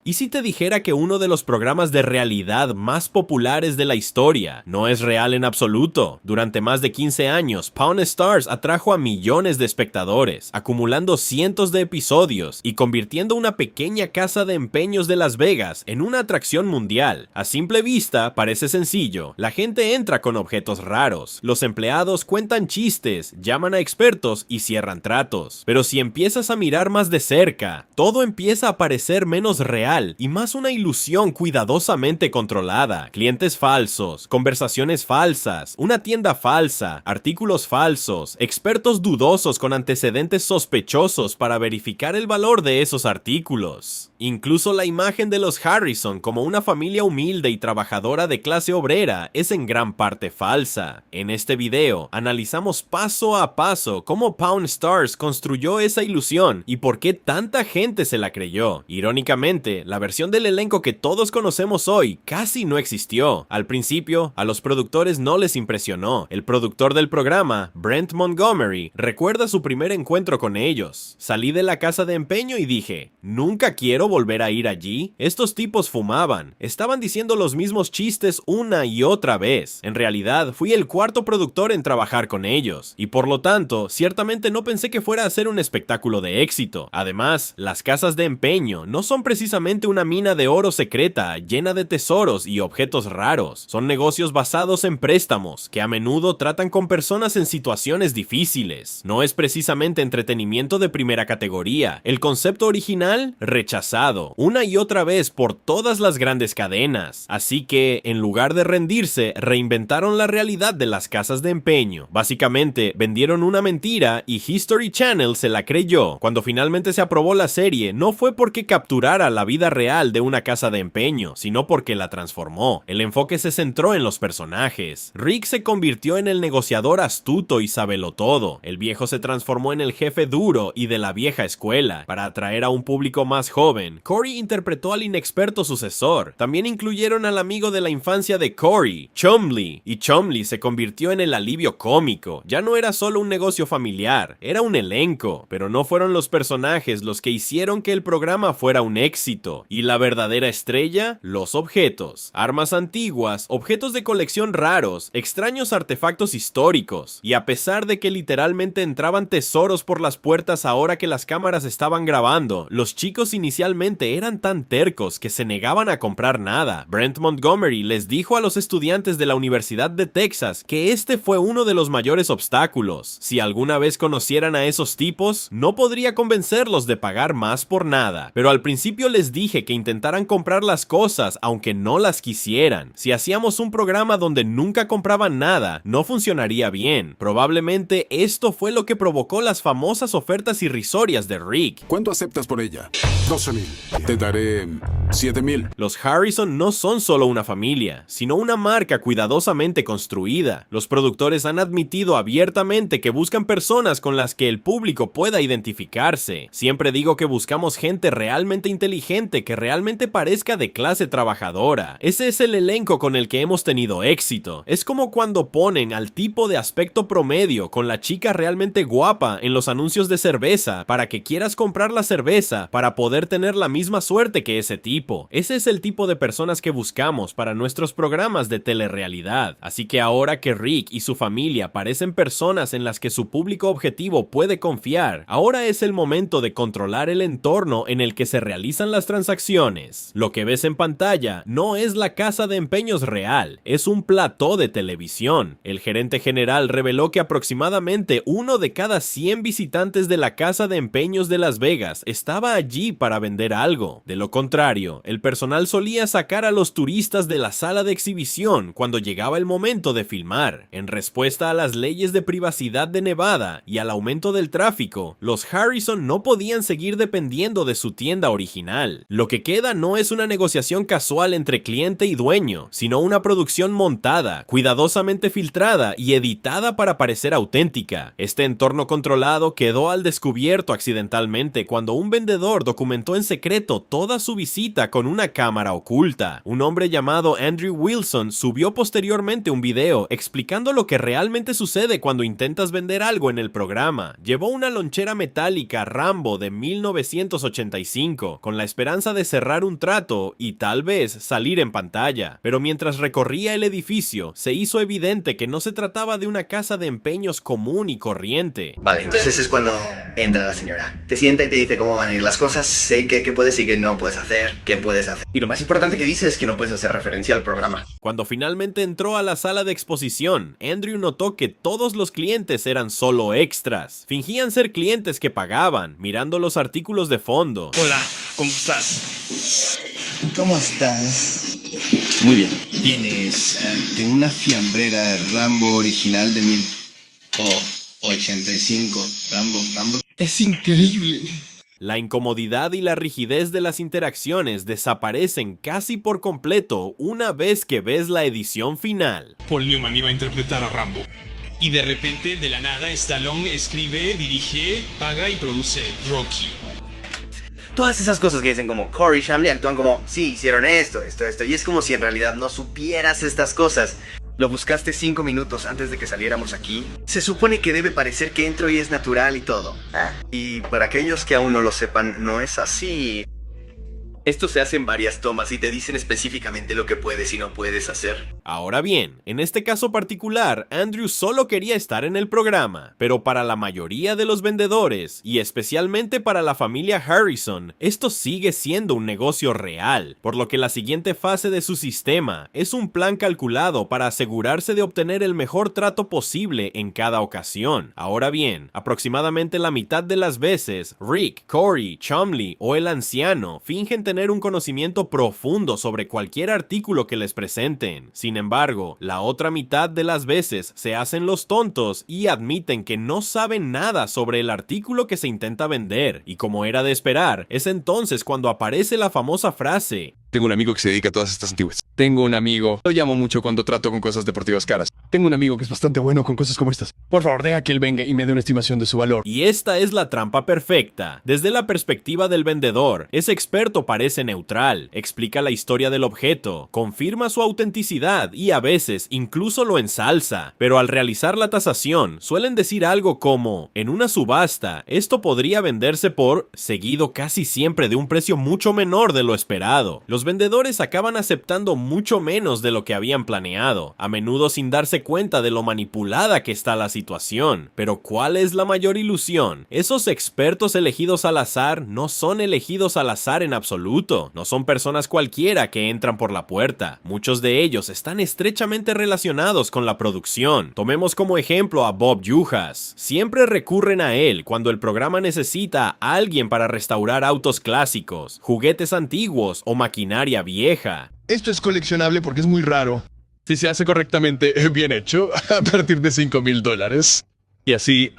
¿Y si te dijera que uno de los programas de realidad más populares de la historia no es real en absoluto? Durante más de 15 años, Pawn Stars atrajo a millones de espectadores, acumulando cientos de episodios y convirtiendo una pequeña casa de empeños de Las Vegas en una atracción mundial. A simple vista, parece sencillo. La gente entra con objetos raros, los empleados cuentan chistes, llaman a expertos y cierran tratos. Pero si empiezas a mirar más de cerca, todo empieza a parecer menos real y más una ilusión cuidadosamente controlada. Clientes falsos, conversaciones falsas, una tienda falsa, artículos falsos, expertos dudosos con antecedentes sospechosos para verificar el valor de esos artículos. Incluso la imagen de los Harrison como una familia humilde y trabajadora de clase obrera es en gran parte falsa. En este video analizamos paso a paso cómo Pawn Stars construyó esa ilusión y por qué tanta gente se la creyó. Irónicamente, la versión del elenco que todos conocemos hoy casi no existió. Al principio, a los productores no les impresionó. El productor del programa, Brent Montgomery, recuerda su primer encuentro con ellos. Salí de la casa de empeño y dije, nunca quiero volver a ir allí. Estos tipos fumaban, estaban diciendo los mismos chistes una y otra vez. En realidad, fui el cuarto productor en trabajar con ellos, y por lo tanto, ciertamente no pensé que fuera a ser un espectáculo de éxito. Además, las casas de empeño no son precisamente una mina de oro secreta llena de tesoros y objetos raros. Son negocios basados en préstamos, que a menudo tratan con personas en situaciones difíciles. No es precisamente entretenimiento de primera categoría. El concepto original, rechazado una y otra vez por todas las grandes cadenas. Así que, en lugar de rendirse, reinventaron la realidad de las casas de empeño. Básicamente, vendieron una mentira y History Channel se la creyó. Cuando finalmente se aprobó la serie, no fue porque capturara la vida real de una casa de empeño, sino porque la transformó. El enfoque se centró en los personajes. Rick se convirtió en el negociador astuto y sabelotodo. El viejo se transformó en el jefe duro y de la vieja escuela. Para atraer a un público más joven, Cory interpretó al inexperto sucesor. También incluyeron al amigo de la infancia de Cory, Chumlee, y Chumlee se convirtió en el alivio cómico. Ya no era solo un negocio familiar, era un elenco, pero no fueron los personajes los que hicieron que el programa fuera un éxito. Y la verdadera estrella, los objetos. Armas antiguas, objetos de colección raros, extraños artefactos históricos. Y a pesar de que literalmente entraban tesoros por las puertas ahora que las cámaras estaban grabando, los chicos inicialmente eran tan tercos que se negaban a comprar nada. Brent Montgomery les dijo a los estudiantes de la Universidad de Texas que este fue uno de los mayores obstáculos. Si alguna vez conocieran a esos tipos, no podría convencerlos de pagar más por nada. Pero al principio les dije que intentaran comprar las cosas aunque no las quisieran. Si hacíamos un programa donde nunca compraban nada, no funcionaría bien. Probablemente esto fue lo que provocó las famosas ofertas irrisorias de Rick. ¿Cuánto aceptas por ella? 12,000. Te daré 7,000. Los Harrison no son solo una familia, sino una marca cuidadosamente construida. Los productores han admitido abiertamente que buscan personas con las que el público pueda identificarse. Siempre digo que buscamos gente realmente inteligente que realmente parezca de clase trabajadora. Ese es el elenco con el que hemos tenido éxito. Es como cuando ponen al tipo de aspecto promedio con la chica realmente guapa en los anuncios de cerveza para que quieras comprar la cerveza para poder tener la misma suerte que ese tipo. Ese es el tipo de personas que buscamos para nuestros programas de telerrealidad. Así que ahora que Rick y su familia parecen personas en las que su público objetivo puede confiar, ahora es el momento de controlar el entorno en el que se realizan las transacciones. Lo que ves en pantalla no es la casa de empeños real, es un plató de televisión. El gerente general reveló que aproximadamente 1 de cada 100 visitantes de la casa de empeños de Las Vegas estaba allí para vender algo. De lo contrario, el personal solía sacar a los turistas de la sala de exhibición cuando llegaba el momento de filmar. En respuesta a las leyes de privacidad de Nevada y al aumento del tráfico, los Harrison no podían seguir dependiendo de su tienda original. Lo que queda no es una negociación casual entre cliente y dueño, sino una producción montada, cuidadosamente filtrada y editada para parecer auténtica. Este entorno controlado quedó al descubierto accidentalmente cuando un vendedor documentó en secreto toda su visita cita con una cámara oculta. Un hombre llamado Andrew Wilson subió posteriormente un video explicando lo que realmente sucede cuando intentas vender algo en el programa. Llevó una lonchera metálica Rambo de 1985 con la esperanza de cerrar un trato y tal vez salir en pantalla. Pero mientras recorría el edificio, se hizo evidente que no se trataba de una casa de empeños común y corriente. Vale, entonces es cuando entra la señora. Te sienta y te dice cómo van a ir las cosas, sé qué puedes y qué no puedes hacer, qué puedes hacer. Y lo más importante que dice es que no puedes hacer referencia al programa. Cuando finalmente entró a la sala de exposición, Andrew notó que todos los clientes eran solo extras. Fingían ser clientes que pagaban, mirando los artículos de fondo. Hola, ¿cómo estás? ¿Cómo estás? Muy bien. Tienes tengo una fiambrera Rambo original de 1085. Rambo. Es increíble. La incomodidad y la rigidez de las interacciones desaparecen casi por completo una vez que ves la edición final. Paul Newman iba a interpretar a Rambo. Y de repente, de la nada, Stallone escribe, dirige, paga y produce Rocky. Todas esas cosas que dicen como Corey Shamley actúan como, sí, hicieron esto. Y es como si en realidad no supieras estas cosas. Lo buscaste 5 minutos antes de que saliéramos aquí. Se supone que debe parecer que entro y es natural y todo. Y para aquellos que aún no lo sepan, no es así. Esto se hace en varias tomas y te dicen específicamente lo que puedes y no puedes hacer. Ahora bien, en este caso particular, Andrew solo quería estar en el programa, pero para la mayoría de los vendedores, y especialmente para la familia Harrison, esto sigue siendo un negocio real, por lo que la siguiente fase de su sistema es un plan calculado para asegurarse de obtener el mejor trato posible en cada ocasión. Ahora bien, aproximadamente la mitad de las veces, Rick, Corey, Chumley o el anciano fingen tener un conocimiento profundo sobre cualquier artículo que les presenten. Sin embargo, la otra mitad de las veces se hacen los tontos y admiten que no saben nada sobre el artículo que se intenta vender, y como era de esperar, es entonces cuando aparece la famosa frase: tengo un amigo que se dedica a todas estas antiguas. Tengo un amigo. Lo llamo mucho cuando trato con cosas deportivas caras. Tengo un amigo que es bastante bueno con cosas como estas. Por favor, deja que él venga y me dé una estimación de su valor. Y esta es la trampa perfecta. Desde la perspectiva del vendedor, ese experto parece neutral, explica la historia del objeto, confirma su autenticidad y a veces incluso lo ensalza. Pero al realizar la tasación, suelen decir algo como: en una subasta, esto podría venderse por, seguido casi siempre de un precio mucho menor de lo esperado. Los vendedores acaban aceptando mucho menos de lo que habían planeado, a menudo sin darse cuenta de lo manipulada que está la situación. Pero ¿cuál es la mayor ilusión? Esos expertos elegidos al azar no son elegidos al azar en absoluto, no son personas cualquiera que entran por la puerta. Muchos de ellos están estrechamente relacionados con la producción. Tomemos como ejemplo a Bob Juhas. Siempre recurren a él cuando el programa necesita a alguien para restaurar autos clásicos, juguetes antiguos o maquinaria vieja. Esto es coleccionable porque es muy raro. Si se hace correctamente, bien hecho, a partir de $5,000. Y así,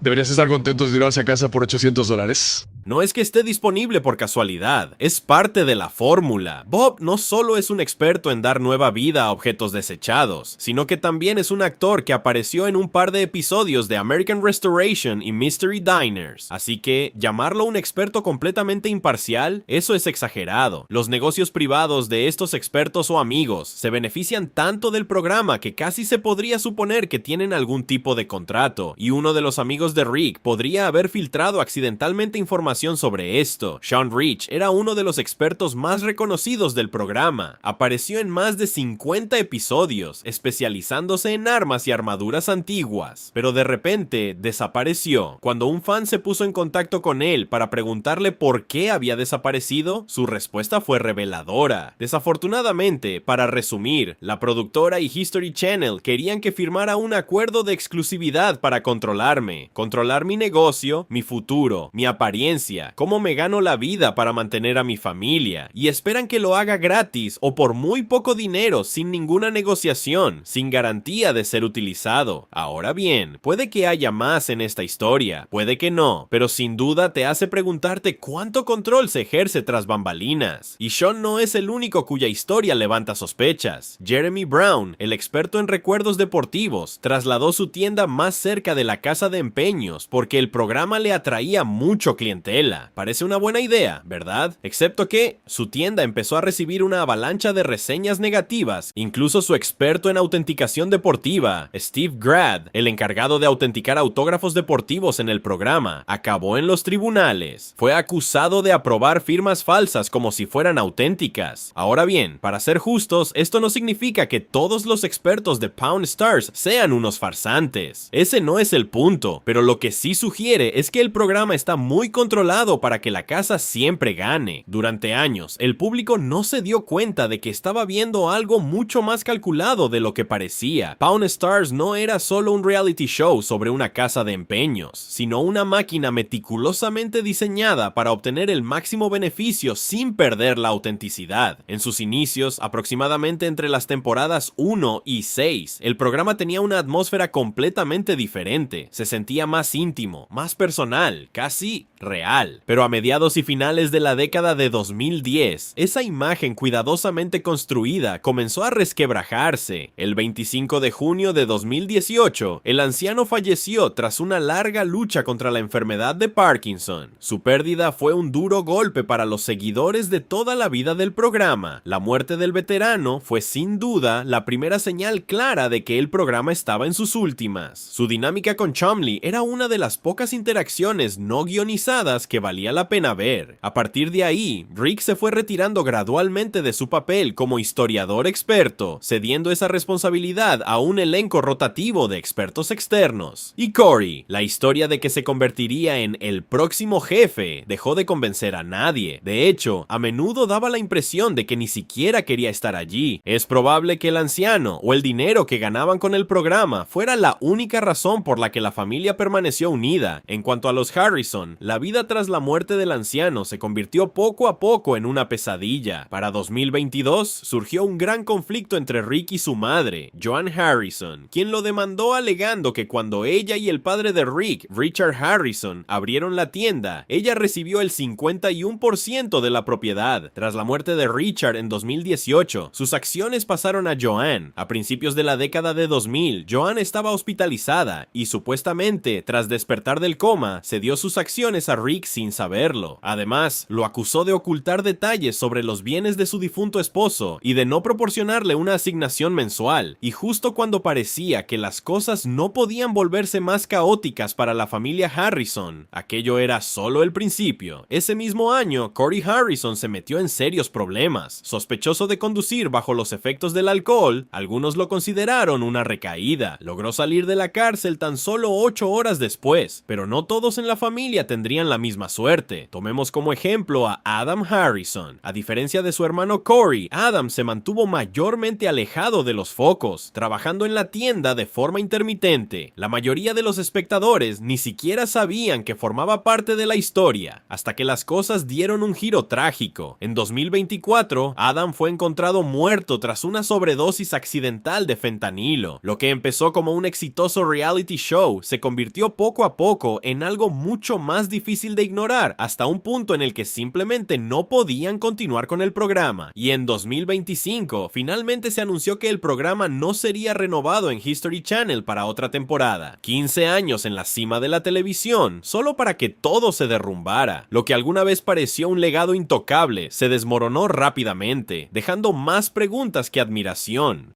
deberías estar contento de irse a casa por $800. No es que esté disponible por casualidad, es parte de la fórmula. Bob no solo es un experto en dar nueva vida a objetos desechados, sino que también es un actor que apareció en un par de episodios de American Restoration y Mystery Diners. Así que, llamarlo un experto completamente imparcial, eso es exagerado. Los negocios privados de estos expertos o amigos se benefician tanto del programa que casi se podría suponer que tienen algún tipo de contrato, y uno de los amigos de Rick podría haber filtrado accidentalmente información sobre esto. Sean Rich era uno de los expertos más reconocidos del programa. Apareció en más de 50 episodios, especializándose en armas y armaduras antiguas. Pero de repente desapareció. Cuando un fan se puso en contacto con él para preguntarle por qué había desaparecido, su respuesta fue reveladora. Desafortunadamente, para resumir, la productora y History Channel querían que firmara un acuerdo de exclusividad para controlarme, controlar mi negocio, mi futuro, mi apariencia, cómo me gano la vida para mantener a mi familia, y esperan que lo haga gratis o por muy poco dinero, sin ninguna negociación, sin garantía de ser utilizado. Ahora bien, puede que haya más en esta historia, puede que no, pero sin duda te hace preguntarte cuánto control se ejerce tras bambalinas. Y Sean no es el único cuya historia levanta sospechas. Jeremy Brown, el experto en recuerdos deportivos, trasladó su tienda más cerca de la casa de empeños porque el programa le atraía mucho clientela. tela. Parece una buena idea, ¿verdad? Excepto que su tienda empezó a recibir una avalancha de reseñas negativas. Incluso su experto en autenticación deportiva, Steve Grad, el encargado de autenticar autógrafos deportivos en el programa, acabó en los tribunales. Fue acusado de aprobar firmas falsas como si fueran auténticas. Ahora bien, para ser justos, esto no significa que todos los expertos de Pawn Stars sean unos farsantes. Ese no es el punto, pero lo que sí sugiere es que el programa está muy controlado para que la casa siempre gane. Durante años, el público no se dio cuenta de que estaba viendo algo mucho más calculado de lo que parecía. Pawn Stars no era solo un reality show sobre una casa de empeños, sino una máquina meticulosamente diseñada para obtener el máximo beneficio sin perder la autenticidad. En sus inicios, aproximadamente entre las temporadas 1 y 6, el programa tenía una atmósfera completamente diferente. Se sentía más íntimo, más personal, casi real. Pero a mediados y finales de la década de 2010, esa imagen cuidadosamente construida comenzó a resquebrajarse. El 25 de junio de 2018, el anciano falleció tras una larga lucha contra la enfermedad de Parkinson. Su pérdida fue un duro golpe para los seguidores de toda la vida del programa. La muerte del veterano fue sin duda la primera señal clara de que el programa estaba en sus últimas. Su dinámica con Chumlee era una de las pocas interacciones no guionizadas que valía la pena ver. A partir de ahí, Rick se fue retirando gradualmente de su papel como historiador experto, cediendo esa responsabilidad a un elenco rotativo de expertos externos. Y Cory, la historia de que se convertiría en el próximo jefe, dejó de convencer a nadie. De hecho, a menudo daba la impresión de que ni siquiera quería estar allí. Es probable que el anciano o el dinero que ganaban con el programa fuera la única razón por la que la familia permaneció unida. En cuanto a los Harrison, la vida tras la muerte del anciano se convirtió poco a poco en una pesadilla. Para 2022 surgió un gran conflicto entre Rick y su madre, Joan Harrison, quien lo demandó alegando que cuando ella y el padre de Rick, Richard Harrison, abrieron la tienda, ella recibió el 51% de la propiedad. Tras la muerte de Richard en 2018, sus acciones pasaron a Joan. A principios de la década de 2000, Joan estaba hospitalizada y supuestamente, tras despertar del coma, cedió sus acciones a Rick sin saberlo. Además, lo acusó de ocultar detalles sobre los bienes de su difunto esposo y de no proporcionarle una asignación mensual. Y justo cuando parecía que las cosas no podían volverse más caóticas para la familia Harrison, aquello era solo el principio. Ese mismo año, Cory Harrison se metió en serios problemas. Sospechoso de conducir bajo los efectos del alcohol, algunos lo consideraron una recaída. Logró salir de la cárcel tan solo 8 horas después, pero no todos en la familia tendrían la misma suerte. Tomemos como ejemplo a Adam Harrison. A diferencia de su hermano Cory, Adam se mantuvo mayormente alejado de los focos, trabajando en la tienda de forma intermitente. La mayoría de los espectadores ni siquiera sabían que formaba parte de la historia, hasta que las cosas dieron un giro trágico. En 2024, Adam fue encontrado muerto tras una sobredosis accidental de fentanilo. Lo que empezó como un exitoso reality show se convirtió poco a poco en algo mucho más difícil de ignorar, hasta un punto en el que simplemente no podían continuar con el programa. Y en 2025, finalmente se anunció que el programa no sería renovado en History Channel para otra temporada. 15 años en la cima de la televisión, solo para que todo se derrumbara. Lo que alguna vez pareció un legado intocable, se desmoronó rápidamente, dejando más preguntas que admiración.